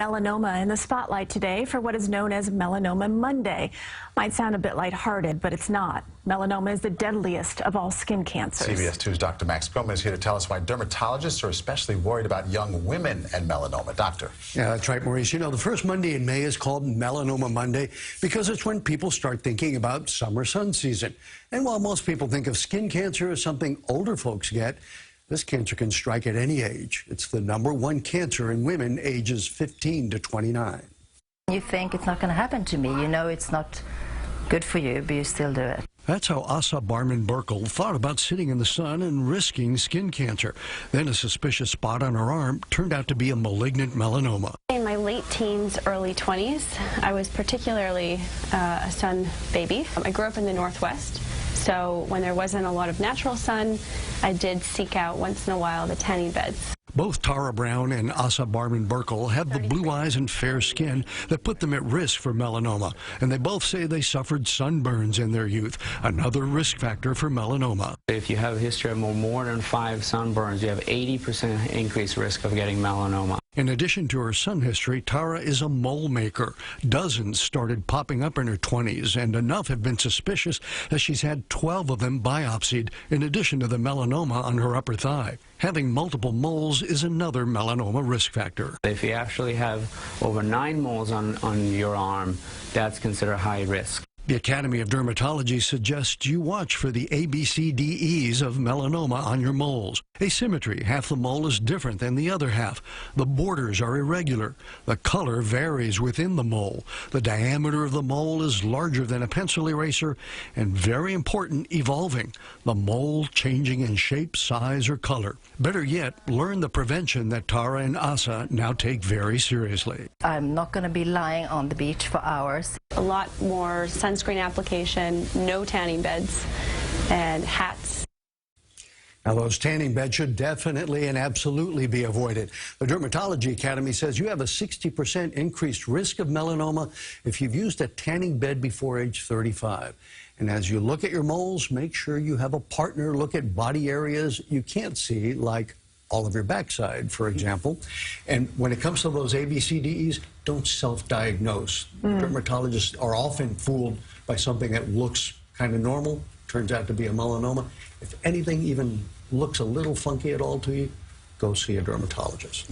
Melanoma in the spotlight today for what is known as Melanoma Monday. Might sound a bit lighthearted, but it's not. Melanoma is the deadliest of all skin cancers. CBS 2's Dr. Max Gomez here to tell us why dermatologists are especially worried about young women and melanoma. Doctor. Yeah, that's right, Maurice. You know, the first Monday in May is called Melanoma Monday because it's when people start thinking about summer sun season. And while most people think of skin cancer as something older folks get, this cancer can strike at any age. It's the #1 cancer in women ages 15 to 29. You think it's not going to happen to me. You know it's not good for you, but you still do it. That's how Asa Barman-Burkle thought about sitting in the sun and risking skin cancer. Then a suspicious spot on her arm turned out to be a malignant melanoma. In my late teens, early 20s, I was particularly a sun baby. I grew up in the Northwest. So when there wasn't a lot of natural sun, I did seek out once in a while the tanning beds. Both Tara Brown and Asa Barman-Burkle have the blue eyes and fair skin that put them at risk for melanoma, and they both say they suffered sunburns in their youth, another risk factor for melanoma. If you have a history of more than 5 sunburns, you have 80% increased risk of getting melanoma. In addition to her sun history, Tara is a mole maker. Dozens started popping up in her 20s, and enough have been suspicious that she's had 12 of them biopsied, in addition to the melanoma on her upper thigh. Having multiple moles is another melanoma risk factor. If you actually have over 9 moles on your arm, that's considered high risk. The Academy of Dermatology suggests you watch for the ABCDEs of melanoma on your moles. Asymmetry, half the mole is different than the other half. The borders are irregular. The color varies within the mole. The diameter of the mole is larger than a pencil eraser, and very important, evolving. The mole changing in shape, size, or color. Better yet, learn the prevention that Tara and Asa now take very seriously. I'm not going to be lying on the beach for hours. A lot more sunscreen application, no tanning beds, and hats. Now, those tanning beds should definitely and absolutely be avoided. The Dermatology Academy says you have a 60% increased risk of melanoma if you've used a tanning bed before age 35. And as you look at your moles, make sure you have a partner look at body areas you can't see, like all of your backside, for example. And when it comes to those ABCDEs, don't self-diagnose. Dermatologists are often fooled by something that looks kind of normal, turns out to be a melanoma. If anything even looks a little funky at all to you, go see a dermatologist.